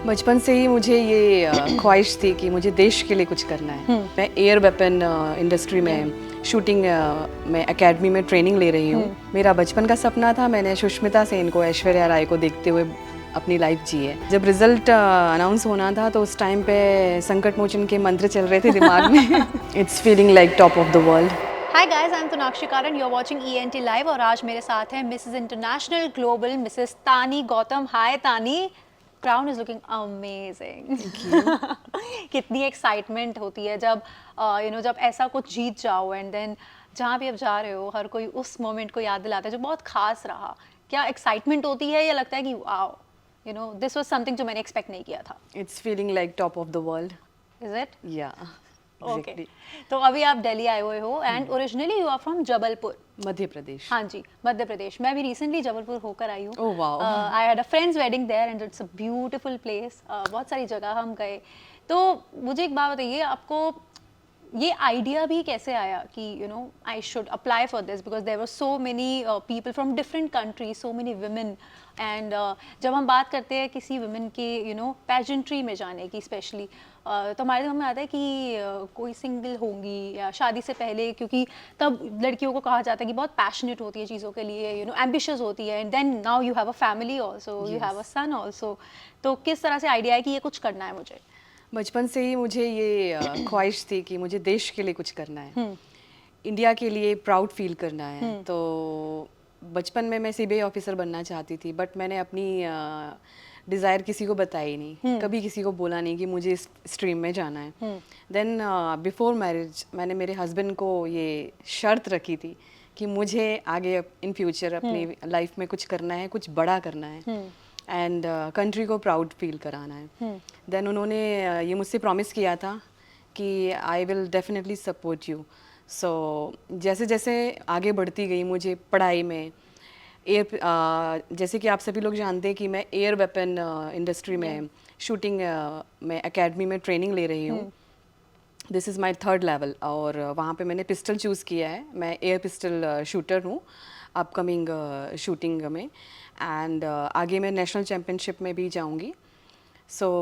बचपन से ही मुझे ये ख्वाहिश थी कि मुझे देश के लिए कुछ करना है। मैं एयर वेपन इंडस्ट्री में शूटिंग में एकेडमी में ट्रेनिंग ले रही हूँ। मेरा बचपन का सपना था, मैंने सुष्मिता सेन को, ऐश्वर्या राय को देखते हुए अपनी लाइफ जी है। जब रिजल्ट अनाउंस होना था तो उस टाइम पे संकट मोचन के मंत्र चल रहे थे दिमाग में। It's feeling like top of the world. Hi guys, I am Tonakshi Karan, you are watching ENT live और आज मेरे साथ है मिसेस इंटरनेशनल ग्लोबल मिसेस तानी गौतम। हाय तानी, क्राउन इज लुकिंग अमेजिंग। कितनी एक्साइटमेंट होती है जब जब ऐसा कुछ जीत जाओ एंड देन जहाँ भी आप जा रहे हो हर कोई उस मोमेंट को याद दिलाता है जो बहुत खास रहा। क्या एक्साइटमेंट होती है या लगता है कि वाओ दिस वाज समथिंग जो मैंने एक्सपेक्ट नहीं किया था? It's feeling like top of the world. Is it? या ओके, तो अभी आप दिल्ली आए हुए हो and originally you are from Jabalpur, Madhya Pradesh. हाँ जी, मध्य प्रदेश। मैं भी रिसेंटली जबलपुर होकर आई हूँ। Oh wow. I had a friend's wedding there and it's a beautiful place. बहुत सारी जगह हम गए। तो मुझे एक बात बताइए, आपको ये आइडिया भी कैसे आया कि I should apply for this, because there were so many people from different countries, so many women and जब हम बात करते हैं किसी वुमेन के पेजेंट्री में जाने की स्पेशली, तो हमारे दिमाग में आता है कि कोई सिंगल होंगी या शादी से पहले, क्योंकि तब लड़कियों को कहा जाता है कि बहुत पैशनेट होती है चीज़ों के लिए, एम्बिशियस होती है and then now you have a family also, you have a son also. तो किस तरह से आइडिया है कि ये कुछ करना है मुझे? बचपन से ही मुझे ये ख्वाहिश थी कि मुझे देश के लिए कुछ करना है, इंडिया के लिए प्राउड फील करना है। तो बचपन में मैं CBI ऑफिसर बनना चाहती थी, बट मैंने अपनी डिज़ायर किसी को बताई नहीं, कभी किसी को बोला नहीं कि मुझे इस स्ट्रीम में जाना है। देन बिफोर मैरिज मैंने मेरे हस्बैंड को ये शर्त रखी थी कि मुझे आगे इन फ्यूचर अपनी लाइफ में कुछ करना है, कुछ बड़ा करना है एंड कंट्री को प्राउड फील कराना है। देन उन्होंने ये मुझसे प्रॉमिस किया था कि I will definitely support you. So जैसे जैसे आगे बढ़ती गई मुझे पढ़ाई में, जैसे कि आप सभी लोग जानते हैं कि मैं एयर वेपन इंडस्ट्री में शूटिंग में एकेडमी में ट्रेनिंग ले रही हूँ। This is my 3rd level और वहाँ पे मैंने पिस्टल चूज़ किया है। मैं एयर पिस्टल शूटर हूँ अपकमिंग शूटिंग में एंड आगे मैं नेशनल चैम्पियनशिप में भी जाऊँगी।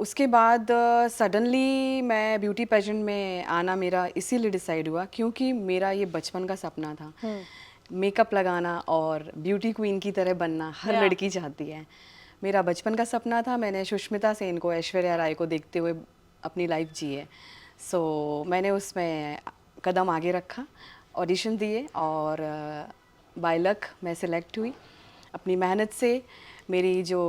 उसके बाद सडनली मैं ब्यूटी पेजेंट में आना मेरा इसीलिए डिसाइड हुआ क्योंकि मेरा ये बचपन का सपना था। मेकअप लगाना और ब्यूटी क्वीन की तरह बनना हर लड़की चाहती है। मेरा बचपन का सपना था, मैंने सुष्मिता सेन को, ऐश्वर्या राय को देखते हुए अपनी लाइफ जी है। मैंने उसमें कदम आगे रखा, ऑडिशन दिए और बाय लक मैं सिलेक्ट हुई। अपनी मेहनत से, मेरी जो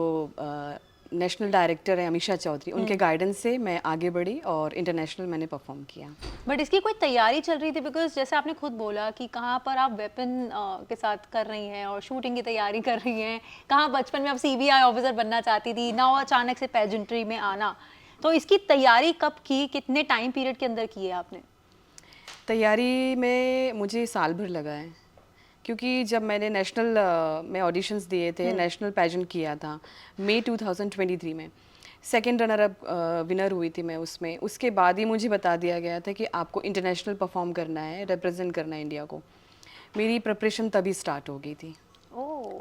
नेशनल डायरेक्टर है अमीषा चौधरी, उनके गाइडेंस से मैं आगे बढ़ी और इंटरनेशनल मैंने परफॉर्म किया। बट इसकी कोई तैयारी चल रही थी? बिकॉज जैसे आपने खुद बोला कि कहाँ पर आप वेपन के साथ कर रही हैं और शूटिंग की तैयारी कर रही हैं, कहाँ बचपन में आप CBI ऑफिसर बनना चाहती थी, ना अचानक से पेजेंट्री में आना। तो इसकी तैयारी कब की, कितने टाइम पीरियड के अंदर की है आपने? तैयारी में मुझे साल भर लगा है क्योंकि जब मैंने नेशनल में ऑडिशंस दिए थे, नेशनल पेजेंट किया था मई 2023 में, 2nd रनर अप विनर हुई थी मैं उसमें। उसके बाद ही मुझे बता दिया गया था कि आपको इंटरनेशनल परफॉर्म करना है, रिप्रेजेंट करना है इंडिया को। मेरी प्रिपरेशन तभी स्टार्ट हो गई थी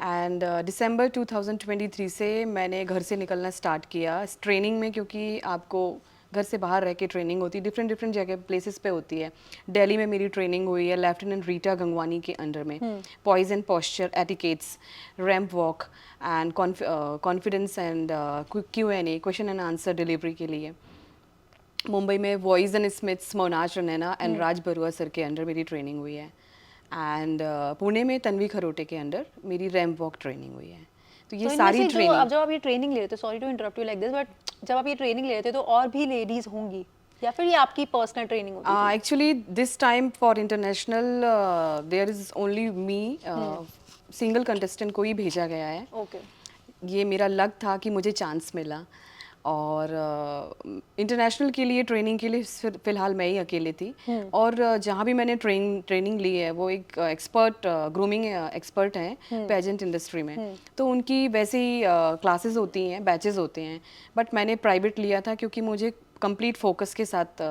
एंड दिसंबर 2023 से मैंने घर से निकलना स्टार्ट किया ट्रेनिंग में, क्योंकि आपको घर से बाहर रह के ट्रेनिंग होती है, डिफरेंट जगह प्लेसेस पे होती है। दिल्ली में मेरी ट्रेनिंग हुई है लेफ्टिनेंट रीटा गंगवानी के अंडर में, poise and posture etiquettes, ramp walk and confidence and Q&A, question and answer delivery के लिए। मुंबई में voice and smiths, Monaz Ranaina and Raj Barua sir के अंडर मेरी ट्रेनिंग हुई है एंड पुणे में तन्वी खरोटे के अंडर मेरी रैंप वॉक ट्रेनिंग हुई है। तो ये सारी ट्रेनिंग, अब जब आप ये ट्रेनिंग ले रहे थे, sorry to interrupt you like this, but जब आप ये ट्रेनिंग ले रहे थे तो और भी लेडीज होंगी या फिर ये आपकी पर्सनल ट्रेनिंग होती थी? Actually this time for international there is only me, single contestant को ही भेजा गया है। ये मेरा लक था कि मुझे चांस मिला और इंटरनेशनल के लिए ट्रेनिंग के लिए फ़िलहाल मैं ही अकेले थी। और जहाँ भी मैंने ट्रेनिंग ली है वो एक एक्सपर्ट, ग्रूमिंग एक्सपर्ट हैं पेजेंट इंडस्ट्री में, तो उनकी वैसे ही क्लासेस होती हैं, बैचेस होते हैं, बट मैंने प्राइवेट लिया था क्योंकि मुझे कंप्लीट फोकस के साथ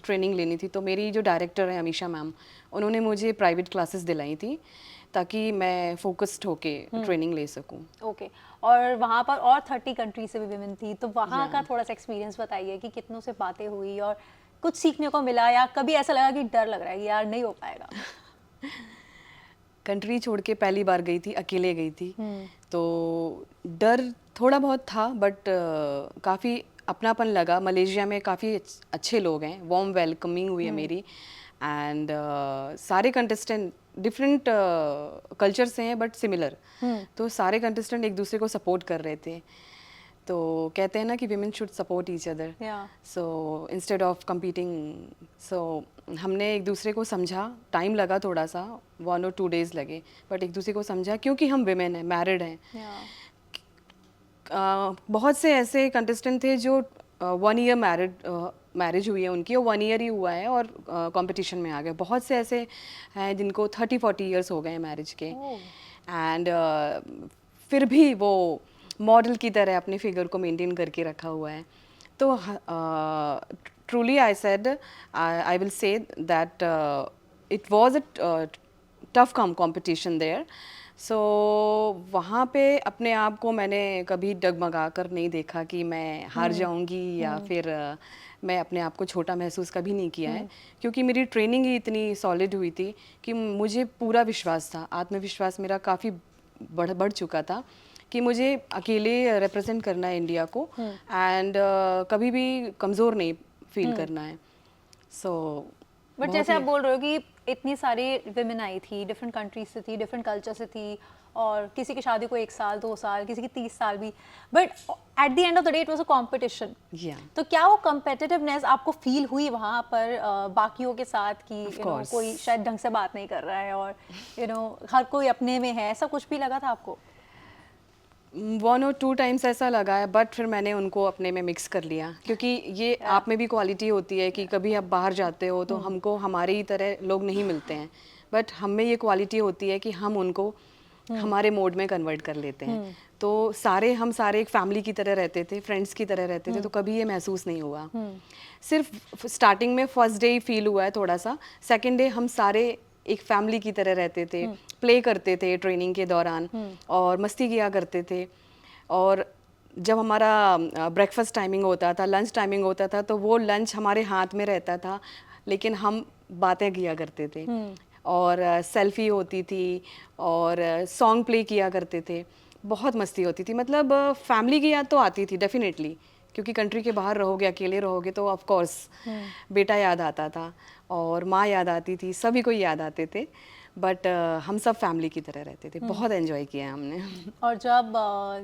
ट्रेनिंग लेनी थी। तो मेरी जो डायरेक्टर है अमीषा मैम, उन्होंने मुझे प्राइवेट क्लासेस दिलाई थी। ताकि मैं फोकस्ड होके ट्रेनिंग ले सकूं। ओके और वहाँ पर और 30 कंट्री से भी विमेन थी, तो वहाँ का थोड़ा सा एक्सपीरियंस बताइए कि कितनों से बातें हुई और कुछ सीखने को मिला या कभी ऐसा लगा कि डर लग रहा है कि यार नहीं हो पाएगा? कंट्री छोड़ के पहली बार गई थी, अकेले गई थी, तो डर थोड़ा बहुत था, बट काफ़ी अपनापन लगा। मलेशिया में काफ़ी अच्छे लोग हैं, वार्म वेलकमिंग हुई है मेरी, एंड सारे कंटेस्टेंट डिफरेंट कल्चर से हैं बट सिमिलर, तो सारे कंटेस्टेंट एक दूसरे को सपोर्ट कर रहे थे। तो कहते हैं ना कि women should support each other, so instead of competing, so हमने एक दूसरे को समझा। टाइम लगा थोड़ा सा, 1 और 2 डेज लगे, बट एक दूसरे को समझा क्योंकि हम विमेन हैं, मैरिड हैं। बहुत से ऐसे कंटेस्टेंट थे जो 1 ईयर मैरिज हुई है उनकी, और 1 ईयर ही हुआ है और कंपटीशन में आ गए। बहुत से ऐसे हैं जिनको 30-40 ईयर्स हो गए हैं मैरिज के, एंड फिर भी वो मॉडल की तरह अपने फिगर को मेंटेन करके रखा हुआ है। तो truly I said, I will say that it was a tough competition there. So वहाँ पे अपने आप को मैंने कभी डगमगा कर नहीं देखा कि मैं हार जाऊँगी या फिर मैं अपने आप को छोटा महसूस कभी नहीं किया है, क्योंकि मेरी ट्रेनिंग ही इतनी सॉलिड हुई थी कि मुझे पूरा विश्वास था, आत्मविश्वास मेरा काफ़ी बढ़ चुका था कि मुझे अकेले रिप्रेजेंट करना है इंडिया को, एंड कभी भी कमज़ोर नहीं फील करना है। सो बट जैसे आप बोल रहे हो कि इतनी सारी विमेन आई थी, डिफरेंट कंट्रीज से थी, डिफरेंट कल्चर से थी, और किसी की शादी को 1 साल 2 साल, किसी की 30 साल भी, but at the end of the day it was a competition. तो क्या वो कम्पिटिटिवनेस आपको फील हुई वहाँ पर बाकियों के साथ कि कोई शायद ढंग से बात नहीं कर रहा है और हर कोई अपने में है, ऐसा कुछ भी लगा था आपको? 1 और 2 टाइम्स ऐसा लगा है, बट फिर मैंने उनको अपने में मिक्स कर लिया, क्योंकि ये आप में भी क्वालिटी होती है कि कभी आप बाहर जाते हो तो हमको हमारी ही तरह लोग नहीं मिलते हैं, बट हम में ये क्वालिटी होती है कि हम उनको हमारे मोड में कन्वर्ट कर लेते हैं। तो हम सारे एक फैमिली की तरह रहते थे, फ्रेंड्स की तरह रहते थे, तो कभी ये महसूस नहीं हुआ। सिर्फ स्टार्टिंग में फर्स्ट डे ही फील हुआ है थोड़ा सा, सेकेंड डे हम सारे एक फैमिली की तरह रहते थे, प्ले करते थे ट्रेनिंग के दौरान और मस्ती किया करते थे। और जब हमारा ब्रेकफास्ट टाइमिंग होता था, लंच टाइमिंग होता था, तो वो लंच हमारे हाथ में रहता था, लेकिन हम बातें किया करते थे, और सेल्फी होती थी और सॉन्ग प्ले किया करते थे, बहुत मस्ती होती थी। मतलब फैमिली की याद तो आती थी डेफिनेटली, क्योंकि कंट्री के बाहर रहोगे, अकेले रहोगे तो ऑफ कोर्स बेटा याद आता था और माँ याद आती थी, सभी को याद आते थे, बट हम सब फैमिली की तरह रहते थे। बहुत एंजॉय किया हमने। और जब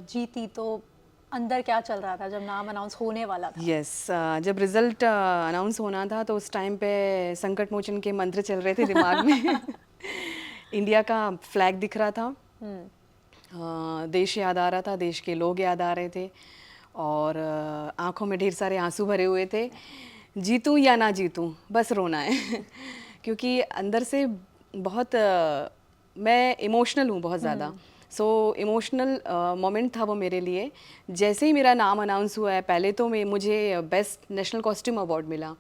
जीती तो अंदर क्या चल रहा था जब नाम अनाउंस होने वाला था? यस, जब रिजल्ट अनाउंस होना था तो उस टाइम पे संकट मोचन के मंत्र चल रहे थे दिमाग में। इंडिया का फ्लैग दिख रहा था, देश याद आ रहा था, देश के लोग याद आ रहे थे, और आंखों में ढेर सारे आंसू भरे हुए थे। जीतूं या ना जीतूं, बस रोना है। क्योंकि अंदर से बहुत मैं इमोशनल हूँ बहुत ज़्यादा। सो इमोशनल मोमेंट था वो मेरे लिए। जैसे ही मेरा नाम अनाउंस हुआ है, पहले तो मुझे बेस्ट नेशनल कॉस्ट्यूम अवार्ड मिला,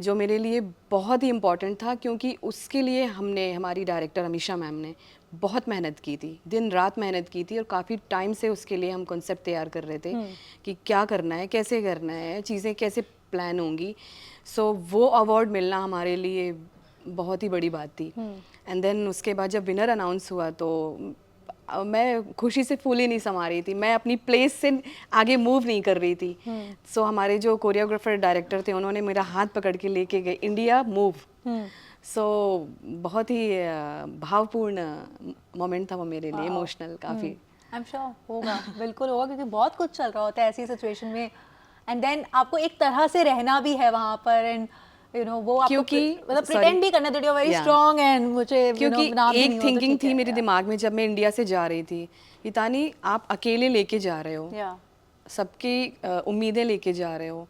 जो मेरे लिए बहुत ही इम्पॉर्टेंट था, क्योंकि उसके लिए हमारी डायरेक्टर अमीषा मैम ने बहुत मेहनत की थी, दिन रात मेहनत की थी, और काफ़ी टाइम से उसके लिए हम कॉन्सेप्ट तैयार कर रहे थे कि क्या करना है, कैसे करना है, चीज़ें कैसे प्लान होंगी। सो वो अवार्ड मिलना हमारे लिए बहुत ही बड़ी बात थी। एंड देन उसके बाद जब विनर अनाउंस हुआ तो मैं खुशी से फूल ही नहीं समा रही थी, मैं अपनी प्लेस से आगे मूव नहीं कर रही थी। सो हमारे जो कोरियोग्राफर डायरेक्टर थे, उन्होंने मेरा हाथ पकड़ के लेके गए, इंडिया मूव। सो बहुत ही भावपूर्ण मोमेंट था वो मेरे लिए, इमोशनल काफ़ी। आई एम श्योर होगा, बिल्कुल होगा, क्योंकि बहुत कुछ चल रहा होता है ऐसी सिचुएशन में, एंड देन आपको एक तरह से रहना भी है वहाँ पर, एंड वो आपको मतलब प्रिटेंड भी करना, that you are very strong, and मुझे क्योंकि एक थिंकिंग थी मेरे दिमाग में जब मैं इंडिया से जा रही थी, हितानी आप अकेले लेके जा रहे हो, सबकी उम्मीदें लेके जा रहे हो,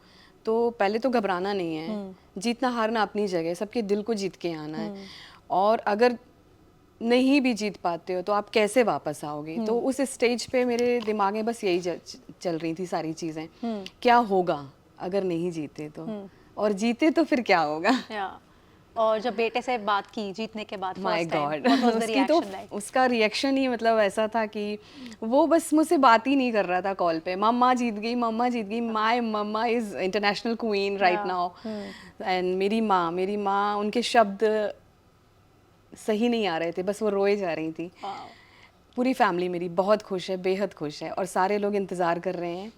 तो पहले तो घबराना नहीं है, जीतना हारना अपनी जगह, सबके दिल को जीत के आना है। और अगर नहीं भी जीत पाते हो तो आप कैसे वापस आओगे। तो उस स्टेज पे मेरे दिमाग में बस यही चल रही थी सारी चीज़ें, क्या होगा अगर नहीं जीते तो, और जीते तो फिर क्या होगा। और जब बेटे से बात की जीतने के बाद my first time, God what was the उसकी तो reaction like? उसका रिएक्शन ही मतलब ऐसा था कि वो बस मुझसे बात ही नहीं कर रहा था कॉल पे। मम्मा जीत गई, my mama is international queen right Yeah. Now. And मेरी माँ उनके शब्द सही नहीं आ रहे थे, बस वो रोए जा रही थी। Wow. पूरी फैमिली मेरी बहुत खुश है, बेहद खुश है, और सारे लोग इंतज़ार कर रहे हैं।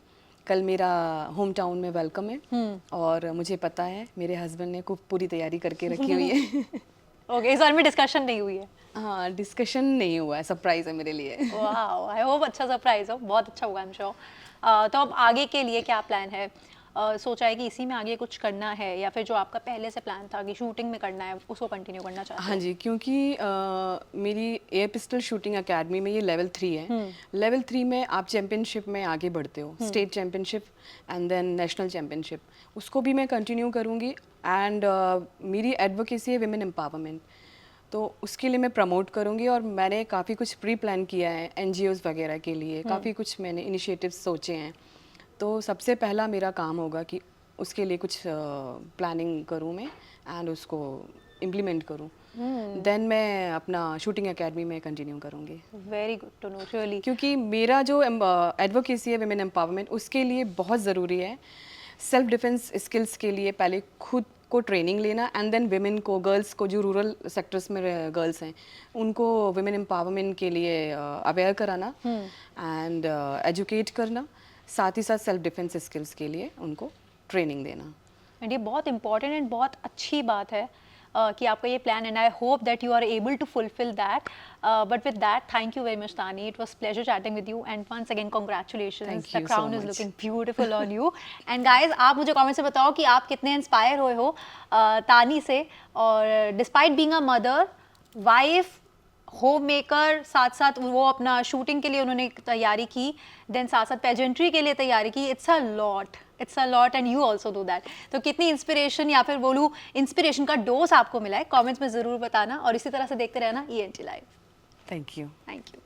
कल मेरा होम टाउन में वेलकम है और मुझे पता है मेरे हस्बैंड ने खूब पूरी तैयारी करके रखी हुई है। ओके, इस बार में डिस्कशन नहीं हुई है? हाँ, डिस्कशन नहीं हुआ है, सरप्राइज है मेरे लिए। वाओ, आई होप अच्छा सरप्राइज हो, बहुत अच्छा होगा आई एम श्योर। तो अब आगे के लिए क्या प्लान है? सोचा है कि इसी में आगे कुछ करना है, या फिर जो आपका पहले से प्लान था कि शूटिंग में करना है उसको कंटिन्यू करना चाहते हाँ जी, क्योंकि मेरी एयर पिस्टल शूटिंग एकेडमी में ये लेवल 3 है। लेवल 3 में आप चैम्पियनशिप में आगे बढ़ते हो, state championship and then national championship, उसको भी मैं कंटिन्यू करूँगी। एंड मेरी एडवोकेसी है विमेन एम्पावरमेंट, तो उसके लिए मैं प्रमोट करूँगी। और मैंने काफ़ी कुछ प्री प्लान किया है NGOs वगैरह के लिए, काफ़ी कुछ मैंने इनिशिएटिव्स सोचे हैं। तो सबसे पहला मेरा काम होगा कि उसके लिए कुछ प्लानिंग करूँ मैं एंड उसको इम्प्लीमेंट करूँ। देन मैं अपना शूटिंग एकेडमी में कंटिन्यू करूँगी। Very good to know really. क्योंकि मेरा जो एडवोकेसी है विमेन एम्पावरमेंट, उसके लिए बहुत ज़रूरी है सेल्फ डिफेंस स्किल्स के लिए पहले खुद को ट्रेनिंग लेना, एंड देन विमेन को, गर्ल्स को, जो रूरल सेक्टर्स में गर्ल्स हैं उनको विमेन एम्पावरमेंट के लिए अवेयर कराना एंड एजुकेट करना, साथ ही साथ सेल्फ डिफेंस स्किल्स के लिए उनको ट्रेनिंग देना। एंड ये बहुत इंपॉर्टेंट एंड बहुत अच्छी बात है कि आपका ये plan, and I hope that you are able to fulfil that. But with that, thank you very much Tani, it was pleasure chatting with you, and once again congratulations, Thank the you so crown is much. Looking beautiful on you. And guys, आप मुझे comment से बताओ कि आप कितने inspire हुए हो तानी से, और despite being a mother, wife, home maker, साथ साथ वो अपना शूटिंग के लिए उन्होंने तैयारी की, देन साथ साथ पेजेंट्री के लिए तैयारी की। It's a lot and you also do that. तो कितनी इंस्पिरेशन, या फिर बोलूँ इंस्पिरेशन का डोज आपको मिला है, कमेंट्स में ज़रूर बताना, और इसी तरह से देखते रहना ENT live. Thank you. Thank you.